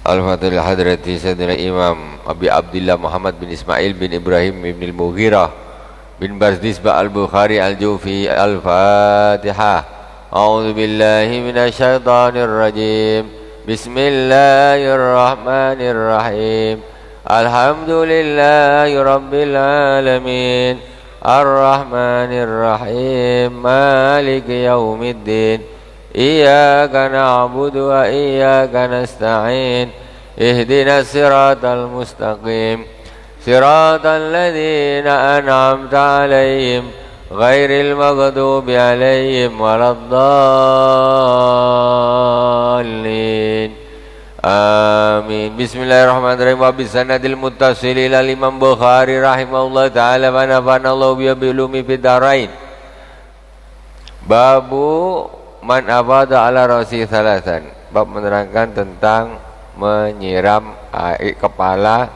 Al-Fatihah hadrati Sayyidina Imam Abi Abdullah Muhammad bin Ismail bin Ibrahim bin Al-Mughirah bin Bazdisbah Al-Bukhari Al-Jufi. Al-Fatihah. A'udzu billahi minasy syaithanir rajim. Bismillahirrahmanirrahim. Alhamdulillahi rabbil alamin. Ar-Rahmanir Rahim. Maliki yaumiddin. Iyyaka na'budu wa iyyaka nasta'in. Ihdinas siratal mustaqim. Siratal ladzina an'amta 'alaihim ghairil maghdubi 'alaihim waladdallin. Amin. Bismillahirrahmanirrahim. Wa bisanadil muttasil ila Imam Bukhari rahimahullah ta'ala wa nafanallahu bi ulumi fid darain. Babu man abada ala rasi salasan. Bab menerangkan tentang menyiram air kepala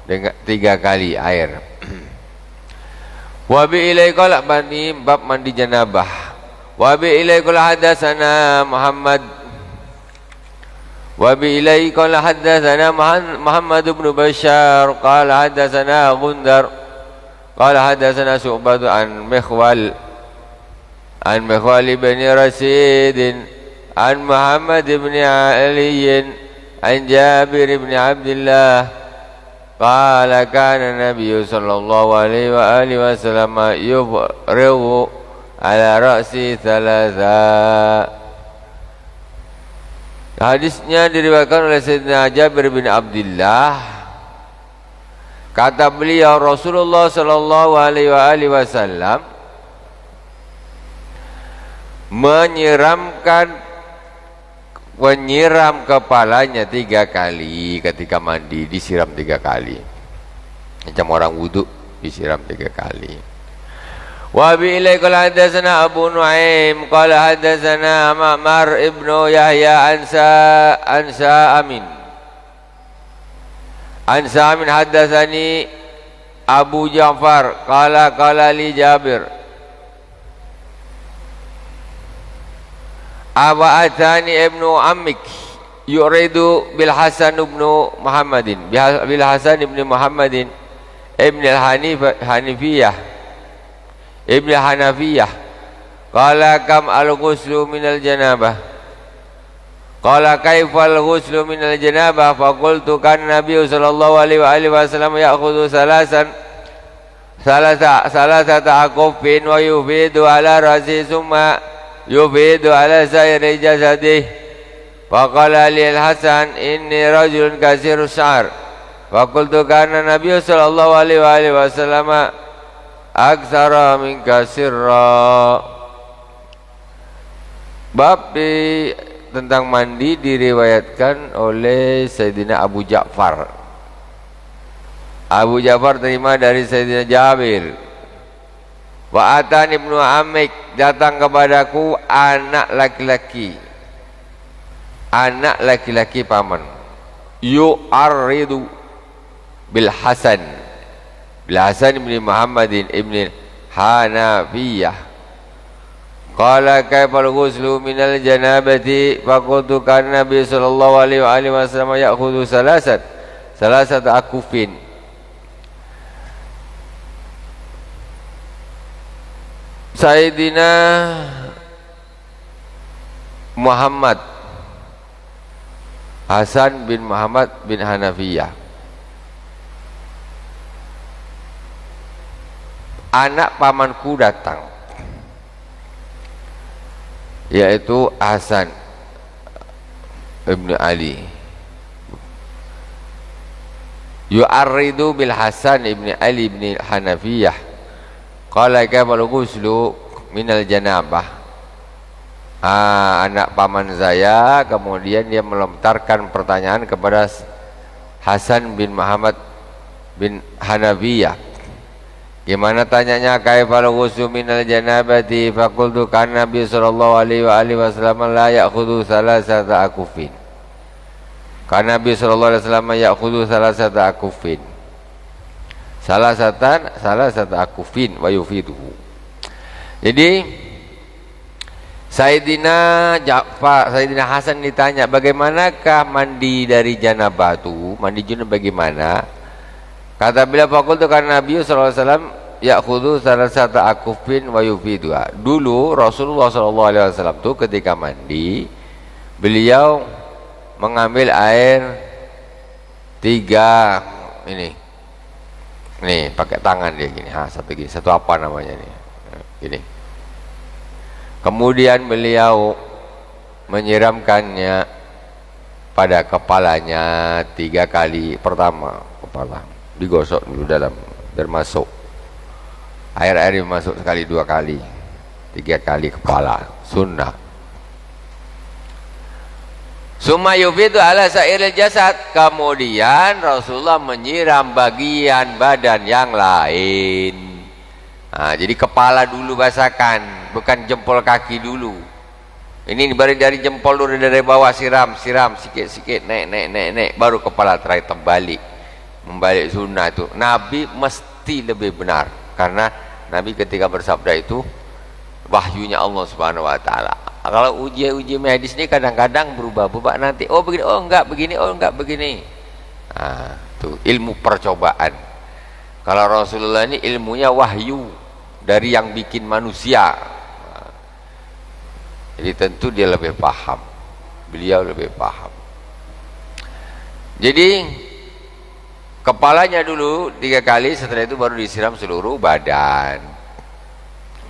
dengan 3 kali air. Wa bi ilaikal bani bab mandi janabah. Wa bi ilaikal hadatsana Muhammad wa bi ilaikal hadatsana Muhammad bin Bashar qala hadatsana Gundar qala hadatsana Syu'bah an Mikhwal bin Rasid an Muhammad bin Ali an Jabir bin Abdullah qala kana Nabi sallallahu alaihi wa alihi wasallam yufrigu ala ra'si thalatha. Hadisnya diriwayatkan oleh Sayyidina Jabir bin Abdullah. Kata beliau, Rasulullah sallallahu alaihi wa alihi wasallam menyiram kepalanya 3 kali ketika mandi, disiram 3 kali. Macam orang wudu disiram 3 kali. Wa bi ilaikal hadatsana Abu Nuaim qala hadatsana Ma'mar ibnu Yahya ansa Amin hadatsani Abu Ja'far qala li Jabir Awa atani ibnu Ammik yuridu bil Hasan ibnu Muhammadin bil Hasan ibnu Muhammadin ibn al-Hanifiyah ibn Hanafiyah qala kam al-ghuslu minal janabah qala kaifal ghuslu minal janabah faqultu kan Nabi sallallahu alaihi wasallam ya'khudhu salasata akufin wa yufidu ala rasi summa yufidu ala sairi jasadih faqala li al-Hasan inni rajulun kasiru syar faqultu kana Nabi sallallahu alaihi wasallam aksara minka sirra. Bab tentang mandi diriwayatkan oleh Sayyidina Abu Ja'far. Abu Ja'far terima dari Sayyidina Jabir. Wa atan ibnu Amik, datang kepadaku anak laki-laki paman. Yu'arridu bil Hasan ibn Muhammadin ibn Hanafiyah qala kaifal ghuslu minal janabati faqultu kan Nabi sallallahu alaihi wasallam ya'khudhu salasat akufin. Sayyidina Muhammad Hasan bin Muhammad bin Hanafiyah, anak pamanku datang, yaitu Hasan ibn Ali. Yu'arridu bil Hasan ibn Ali ibn Hanafiyah qala kafal ghuslu minal janabah. Anak paman saya kemudian dia melontarkan pertanyaan kepada Hasan bin Muhammad bin Hanafiyah. Gimana tanyanya? Kaifal ghuslu minal janabati faqultu kan Nabi sallallahu alaihi wasallam la ya'khudhu salasata akufin. Kan Nabi sallallahu alaihi wasallam ya'khudhu salasata akufin. Salasata akufin wa yufiduhu. Jadi Sayyidina Ja'far, Sayyidina Hasan ditanya, bagaimanakah mandi dari janabah itu? Mandi junub bagaimana? Kata beliau, faqultu kana Nabi sallallahu alaihi wasallam ya'khudhu salasata akufin wa yufidu. Dulu Rasulullah sallallahu alaihi wasallam itu ketika mandi, beliau mengambil air 3 ini. Nih, pakai tangan dia gini. Satu gini, satu apa namanya nih? Gini. Kemudian beliau menyiramkannya pada kepalanya 3 kali. Pertama, kepala digosok dulu dalam, dan masuk air masuk sekali, 2 kali, 3 kali kepala, sunnah. Summa yufidu ala sairil jasad, kemudian Rasulullah menyiram bagian badan yang lain. Nah, jadi kepala dulu basahkan, bukan jempol kaki dulu. Ini dari jempol dulu, dari bawah siram sikit-sikit, naik, baru kepala terakhir terbalik, membalik sunnah itu. Nabi mesti lebih benar, karena Nabi ketika bersabda itu wahyunya Allah Subhanahu Wa Taala. Kalau uji medis ini kadang-kadang berubah nanti. Oh begini, oh enggak begini, oh enggak begini. Nah, itu ilmu percobaan. Kalau Rasulullah ini ilmunya wahyu dari yang bikin manusia. Jadi tentu dia lebih paham. Beliau lebih paham. Jadi kepalanya dulu 3 kali, setelah itu baru disiram seluruh badan.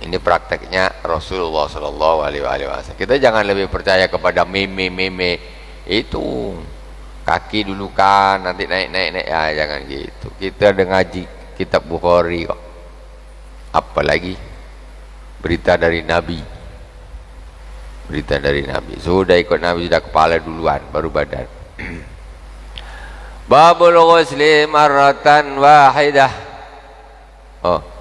Ini prakteknya Rasulullah Sallallahu Alaihi Wasallam. Kita jangan lebih percaya kepada meme itu. Kaki dulu kan, nanti naik ya, jangan gitu. Kita ada ngaji kitab Bukhari kok. Apalagi berita dari Nabi. Berita dari Nabi. Sudah ikut Nabi, sudah kepala duluan, baru badan. Babul ghusli marratan wahidah. Oh.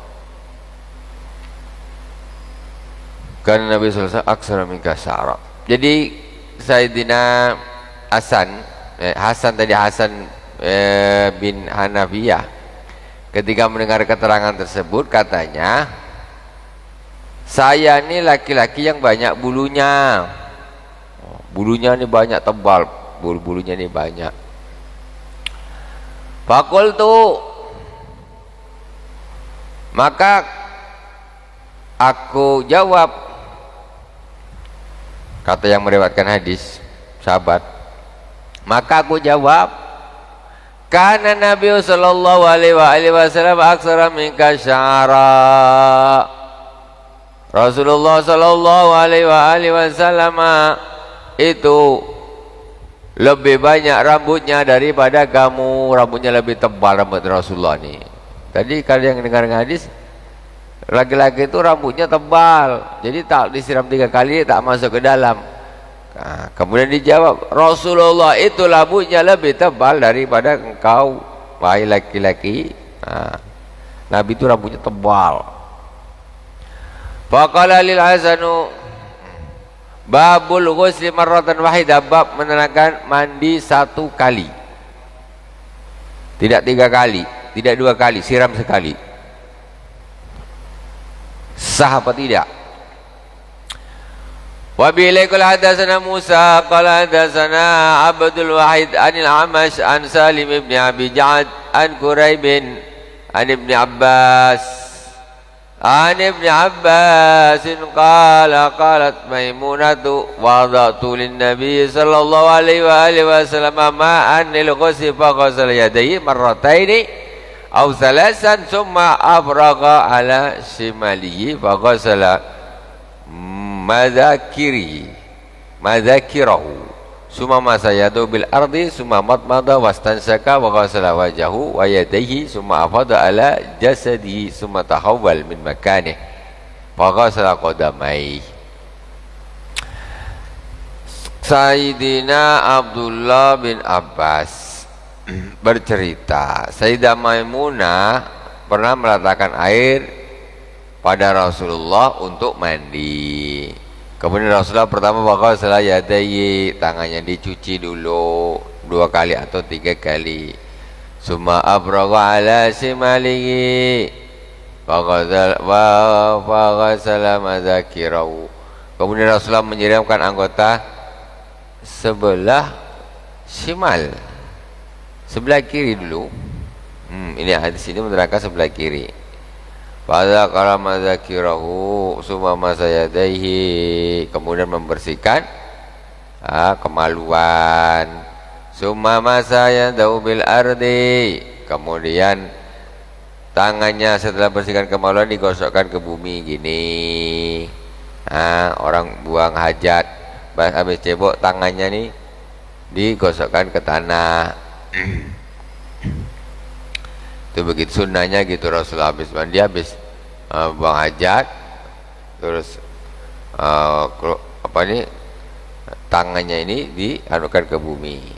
Karena Nabi sallallahu alaihi wasallam aksara min kasara. Jadi Sayyidina Hasan bin Hanafiyah ketika mendengar keterangan tersebut katanya, saya ini laki-laki yang banyak bulunya. Bulunya ini banyak, tebal, bulunya ini banyak. Fakultu, maka aku jawab, kata yang meriwayatkan hadis, sahabat, maka aku jawab, karena Nabi sallallahu alaihi wasallam aksara minka syara. Rasulullah sallallahu alaihi wasallam itu lebih banyak rambutnya daripada kamu. Rambutnya lebih tebal, rambut Rasulullah nih. Tadi kalian yang dengar hadis, laki-laki itu rambutnya tebal, jadi tak disiram 3 kali tak masuk ke dalam. Nah, kemudian dijawab, Rasulullah itu rambutnya lebih tebal daripada engkau, wahai laki-laki. Nah, Nabi itu rambutnya tebal. Faqala lil Hasanu babul ghusli marratan wahidah, bab menerangkan mandi 1 kali, tidak 3 kali, tidak 2 kali, siram sekali. Sah apa tidak? Wa bilaikul hadatsana Musa qala hadatsana Abdul Wahid anil Amash an Salim ibn Abi Ja'ad an Quraib an Ibn Abbas qala qalat Maimunatu wada'tu lin Nabi sallallahu alaihi wasallam ma'an lil ghusli fa ghasala yadayhi marrataini aw salasan summa afraga ala shimalihi fa ghasala madhakirahu summa masayadu bil ardi summa matmada wastansaka wa ghasala wajahu wa yadayhi summa afada ala jasadihi summa tahawwal min makanih fa ghasala qadamaihi. Sayyidina Abdullah bin Abbas bercerita, Sayyidah Maimunah pernah meletakkan air pada Rasulullah untuk mandi. Kemudian Rasulullah pertama bakal setelah yadayi, tangannya dicuci dulu 2 kali atau 3 kali. Summa abraga ala simalihi faghasala madzakirahu. Kemudian Rasulullah menyiramkan anggota sebelah shimal, sebelah kiri dulu. Ini hadis ini menerangkan sebelah kiri. Pada kala mazakirahu summa masayadaihi, kemudian membersihkan kemaluan. Summa masayadau bil ardi, kemudian tangannya setelah bersihkan kemaluan digosokkan ke bumi gini. Orang buang hajat habis cebok, tangannya nih digosokkan ke tanah. Itu begitu sunnahnya gitu. Rasulullah habis mandi, habis buang hajat, terus tangannya ini dianukan ke bumi,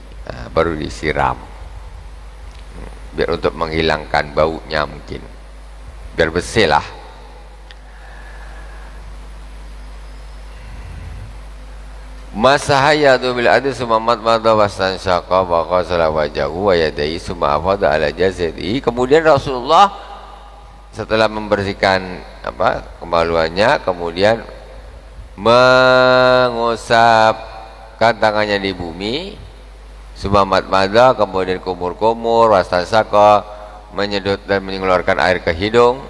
baru disiram, biar untuk menghilangkan baunya, mungkin biar bersih lah. Masahayatu bil adi summa matmada wastansyaqa wa qasala wajahu wa yadayhi summa afada ala jasadihi. Kemudian Rasulullah setelah membersihkan kemaluannya, kemudian mengusapkan tangannya di bumi, summa matmada, kemudian kumur-kumur, wastansyaqa, menyedot dan mengeluarkan air ke hidung,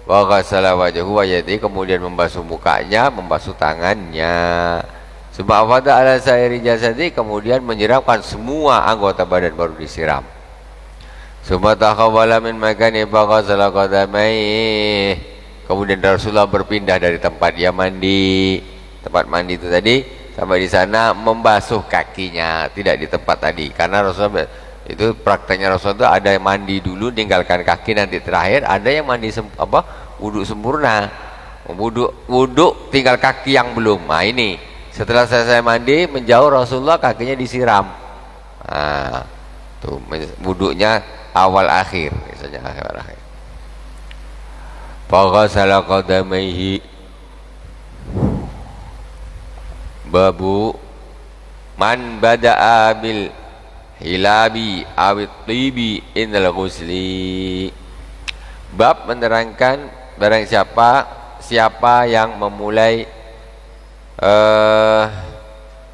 wa qasala wajahu wa yadayhi, kemudian membasuh mukanya, membasuh tangannya. Summa afada ala sairi jasadi, kemudian menyiramkan semua anggota badan baru disiram. Summa takhawwala min makani faghasala qadamaihi, kemudian Rasulullah berpindah dari tempat dia mandi, tempat mandi itu tadi, sampai di sana membasuh kakinya, tidak di tempat tadi. Karena Rasulullah itu prakteknya, Rasulullah itu ada yang mandi dulu tinggalkan kaki nanti terakhir, ada yang mandi wudhu sempurna, wudhu tinggal kaki yang belum. Ini setelah selesai mandi, menjauh Rasulullah, kakinya disiram. Tuh wudhunya awal akhir, misalnya akhir. Faghasala qadamaihi, babu man bada'a bil hilabi awit tibi indal ghusli. Bab menerangkan barang siapa yang memulai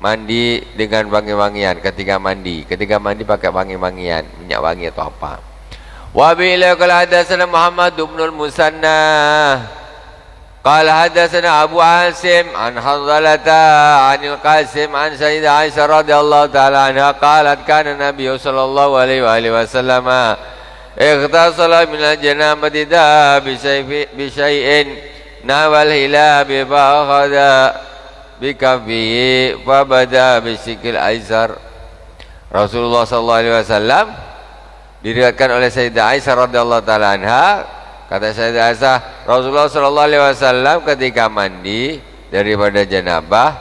mandi dengan wangi-wangian. Ketika mandi pakai wangi-wangian, minyak wangi atau apa. Wa bila qala hadatsana Muhammad ibn al-Musanna qala hadatsana Abu Asim an Hanzalata anil Qasim an Sayyidah Aisyah radhiyallahu ta'ala anha qalat kana Nabi sallallahu alaihi wasallam ightasala min al-janabati bi syai'in nawal hilabi fa akhadha bikafihi fa bada bisikil aisar. Rasulullah sallallahu alaihi wasallam, diriwayatkan oleh Sayyidah Aisyah radhiyallahu taala anha, kata Sayyidah Aisyah, Rasulullah sallallahu alaihi wasallam ketika mandi daripada janabah,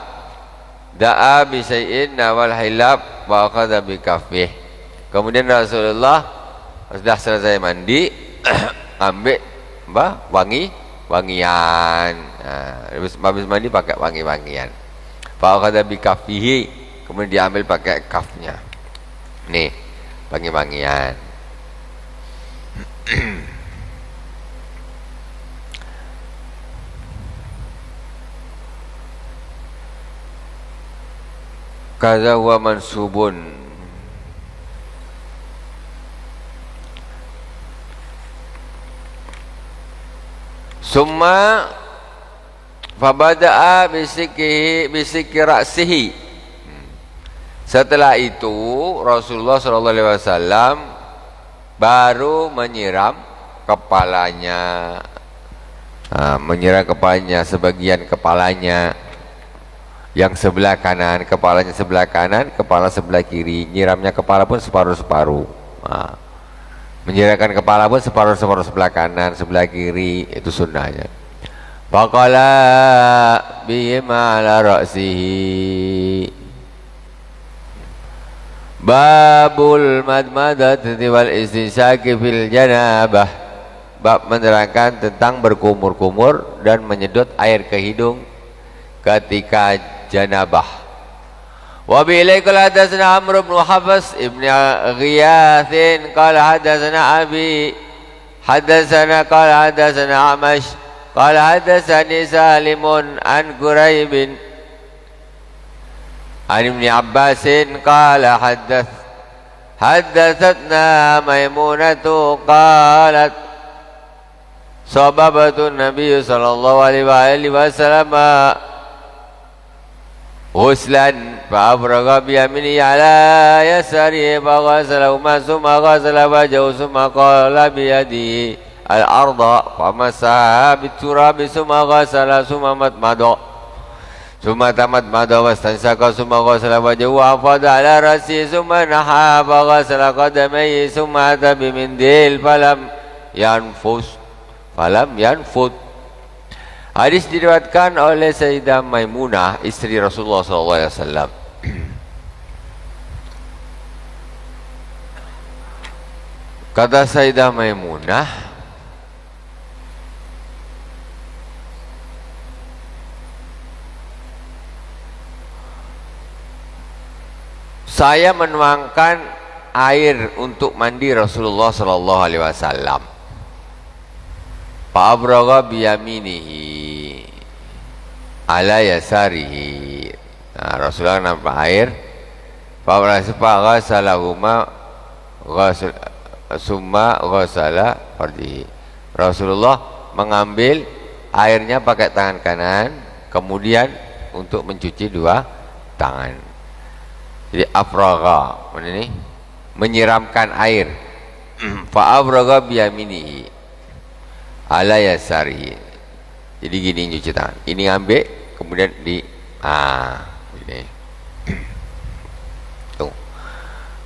da'a bi syai'in nawal hilab wa akhadha bikafihi. Kemudian Rasulullah sudah selesai mandi ambil wangian. Habis mandi pakai wangi-wangian. Fa'akhadha bikafihi, kemudian diambil pakai kafnya. Nih, wangi-wangian. Kaza huwa mansubun. Summa fabada'a bisiki ra'sihi. Setelah itu Rasulullah sallallahu alaihi wasallam baru menyiram kepalanya. Menyiram kepalanya, sebagian kepalanya yang sebelah kanan, kepalanya sebelah kanan, kepala sebelah kiri. Nyiramnya kepala pun separuh-separuh. Menyiramkan kepala pun separuh-separuh, sebelah kanan, sebelah kiri, itu sunnahnya. Faqala bihima ala ra'sihi. Babul madmadati wal istinsyaqi fil janabah. Bab menerangkan tentang berkumur-kumur dan menyedot air ke hidung ketika janabah. Wa bi ilaika hadatsana Amr ibn Hafs ibn Ghiyath qala hadatsana Abi hadatsana qala hadatsana Amash Qala hadatsani Salimun an Quraibin an Ibn Abbasin qala haddatsatna Maimunatu qalat sababatu Nabi sallallahu alaihi wasallam ghuslan fa afraga bi yamini ala yasari fa ghasalahuma summa ghasala wajhahu summa qala bi yadihi al-arda fa masaha bit-turabi summa ghasala summa matmada summa tamatmada wastansaka summa ghasala wajhahu wa afada ala rasi summa naha fa ghasala qadamayhi summa ata bi mindil falam yanfut. Hadis diriwayatkan oleh Sayyidah Maimunah, istri Rasulullah SAW. Kata Sayyidah Maimunah, saya menuangkan air untuk mandi Rasulullah SAW. Fa'abraga biyaminihi ala yasarihi. Nah, Rasulullah nampak air. Fa'abraga salahuma summa ghasala farjihi. Rasulullah mengambil airnya pakai tangan kanan, kemudian untuk mencuci dua tangan. Jadi afraga, ini menyiramkan air. Fa'abraga biyaminihi ala yasari. Jadi gini cuci tangan. Ini ambil, kemudian di ini. Tuh.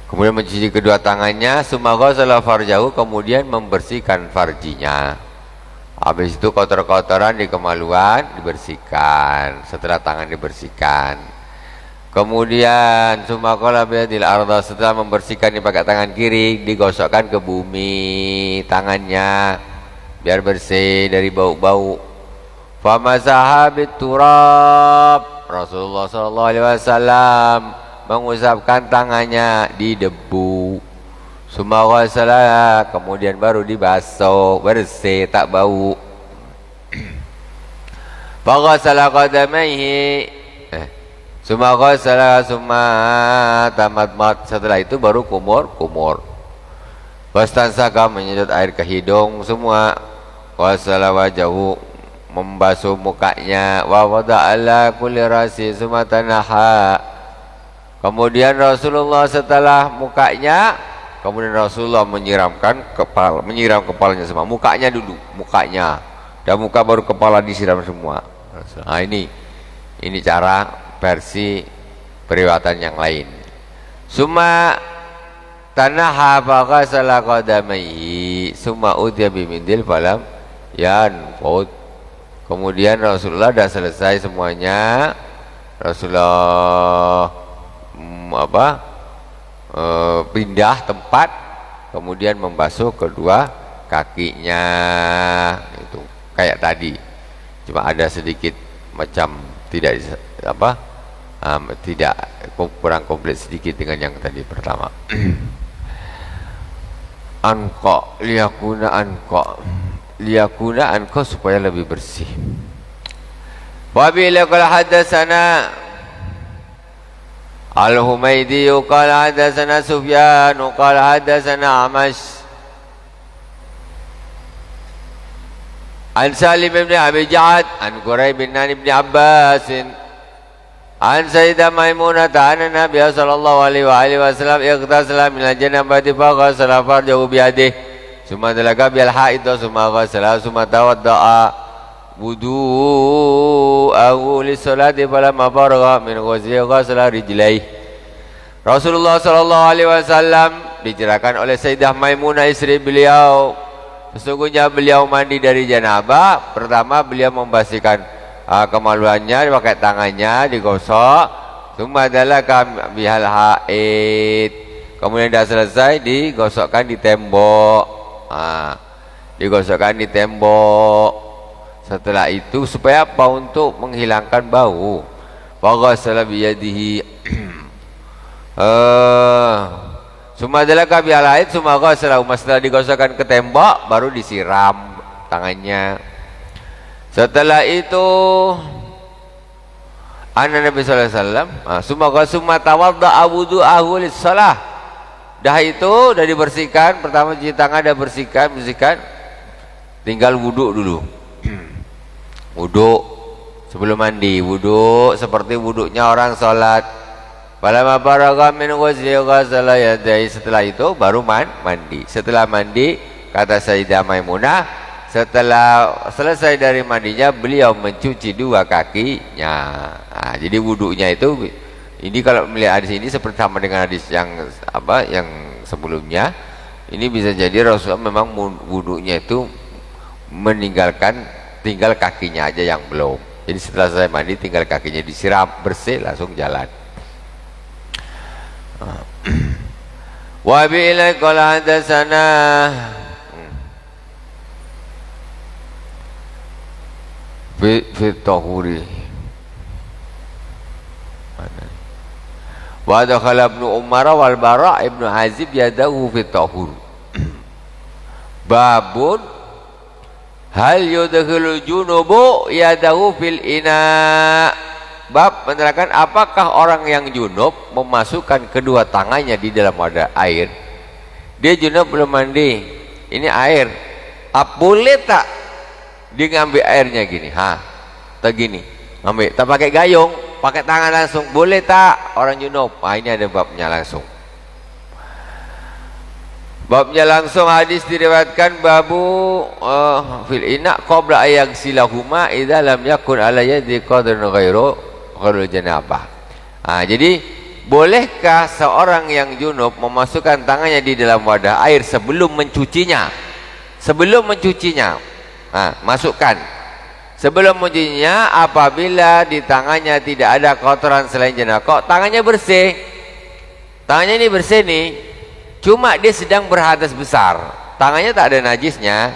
Kemudian mencuci kedua tangannya, summa ghasala farjahu, kemudian membersihkan farjinya. Habis itu kotor-kotoran di kemaluan dibersihkan. Setelah tangan dibersihkan, kemudian summa qala biyadil arda, setelah membersihkan dipakai tangan kiri, digosokkan ke bumi tangannya biar bersih dari bau-bau. Famasaha biturab, Rasulullah SAW mengusapkan tangannya di debu. Summa ghasala, kemudian baru dibasuh, bersih, tak bau. Faghasala qadamaihi, summa ghasala summa tamatmat, setelah itu baru kumur. Wastansaka, menyedot air ke hidung semua. Wasala wajahu, membasuh mukanya. Wa wada'ala kulli rasi summa tanaha, kemudian Rasulullah setelah mukanya, kemudian Rasulullah menyiram kepalanya semua. Mukanya dulu, mukanya dan muka baru kepala disiram semua. Nah, ini cara versi periwayatan yang lain. Summa tanaha faghasala qadamaihi summa utiya bimindil falam yanfud. Kemudian Rasulullah dah selesai semuanya. Rasulullah pindah tempat, kemudian membasuh kedua kakinya. Itu kayak tadi, cuma ada sedikit macam tidak kurang komplit sedikit dengan yang tadi pertama. Anqa liyakuna anqa supaya lebih bersih. Wa bila qala hadatsana Al-Humaydi qala hadatsana Sufyan qala hadatsana Amash an Salim bin Abi Ja'ad an Quraib bin Ibn Abbas an Sayyidah Maimunah anna Nabiy sallallahu alaihi wasallam ightasala min al-janabati fa ghasala farjahu bi yadihi summa talaqa bil haid summa ghasala summa tawadda'a wudu'ahu lis-salati falamma faragha min ghusli ghasala rijlaihi. Rasulullah sallallahu alaihi wasallam diceritakan oleh Sayyidah Maimunah istri beliau, sesungguhnya beliau mandi dari janabah. Pertama beliau membersihkan kemaluannya, pakai tangannya digosok, summa dalaka bihal haid, kemudian dah selesai digosokkan di tembok. Digosokkan di tembok. Setelah itu supaya apa? Untuk menghilangkan bau. Faghasala biyadihi summa dalaka bihal haid summa ghasala, setelah digosokkan ke tembok baru disiram tangannya. Setelah itu Nabi sallallahu alaihi wasallam summa tawadda'a wudu'ahu lis-shalah. Dah itu dah dibersihkan, pertama cuci tangan, dah bersihkan, tinggal wuduk dulu. Wuduk sebelum mandi, wuduk seperti wuduknya orang salat. Falamma faragha min ghusli ghasala yadayhi. Setelah itu baru mandi. Setelah mandi, kata Sayyidah Maimunah, setelah selesai dari mandinya beliau mencuci dua kakinya. Nah, jadi wuduknya itu, ini kalau melihat hadis ini seperti sama dengan hadis yang yang sebelumnya. Ini bisa jadi Rasulullah memang wuduknya itu meninggalkan tinggal kakinya aja yang belum. Jadi setelah selesai mandi tinggal kakinya disiram bersih langsung jalan. Wa bi ilai qala hadatsana fi tahuri wa dakhala ibnu Umar wal Bara ibnu Azib yadahu fi tahur. Babun hal yudkhilul junubu yadahu fil ina. Bab menerangkan apakah orang yang junub memasukkan kedua tangannya di dalam wadah air. Dia junub belum mandi, ini air, boleh tak dia ngambil airnya gini, tak gini, ngambil, tak pakai gayung, pakai tangan langsung, boleh tak orang junub? Ini ada babnya langsung. Babnya langsung hadis diriwayatkan babu fil ina qabla ayag silahuma idza lam yakun ala yadi qadrun ghairu janabah. Jadi bolehkah seorang yang junub memasukkan tangannya di dalam wadah air sebelum mencucinya? Sebelum mencucinya, masukkan. Sebelum mencucinya apabila di tangannya tidak ada kotoran selain janabah. Kok tangannya bersih? Tangannya ini bersih nih. Cuma dia sedang berhadas besar. Tangannya tak ada najisnya.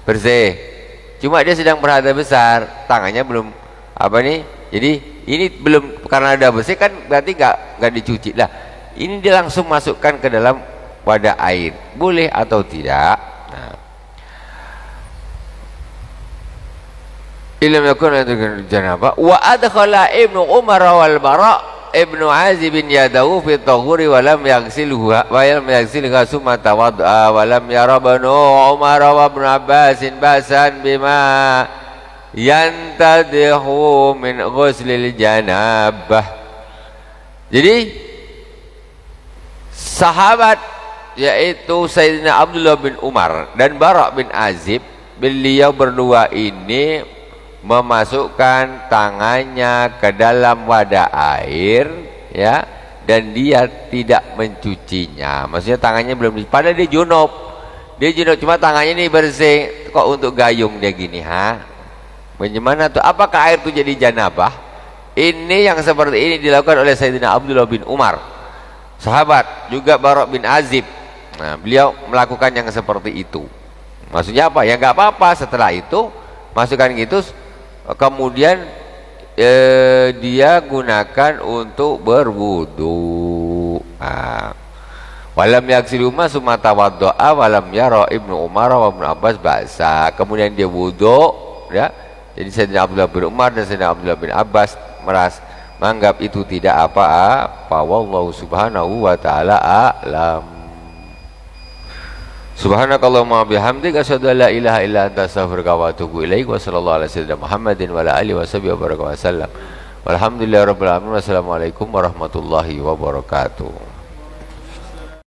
Bersih. Cuma dia sedang berhadas besar. Tangannya belum jadi ini belum, karena ada bersih kan berarti nggak dicuci lah. Ini dia langsung masukkan ke dalam wadah air, boleh atau tidak? Ilmu yakun janabah. Wa adkhala ibnu Umar wal Bara ibnu Azib yadahu fi tahuri wa lam yaghsilha summa tawadda wa lam yara ibnu Umar wa ibnu Abbas basan bima yantadihu min ghuslil janabah. Jadi sahabat yaitu Sayyidina Abdullah bin Umar dan Bara bin Azib, beliau berdua ini memasukkan tangannya ke dalam wadah air, ya, dan dia tidak mencucinya. Maksudnya tangannya belum, padahal dia junub cuma tangannya ini bersih. Kok untuk gayung dia gini, bagaimana tuh? Apakah air itu jadi janabah? Ini yang seperti ini dilakukan oleh Sayyidina Abdullah bin Umar, sahabat, juga Bara bin Azib. Beliau melakukan yang seperti itu. Maksudnya apa? Ya nggak apa-apa. Setelah itu masukkan gitu, kemudian dia gunakan untuk berwudu. Walam yaksiluma summa tawaddo'a walam yara ibnu Umar wa ibnu Abbas ba'sa. Kemudian dia wudu, ya. Jadi Sayyidina Abdullah bin Umar dan Sayyidina Abdullah bin Abbas menganggap itu tidak apa-apa. Wallahu subhanahu wa ta'ala a'lam. Subhanakallahumma bihamdika asyhadu an la ilaha illa anta astaghfiruka wa atubu ilaik. Wa sallallahu ala sayyidina Muhammadin wa ala alihi washabihi wa baraka wa sallam. Walhamdulillahirabbil alamin. Wassalamualaikum warahmatullahi wabarakatuh.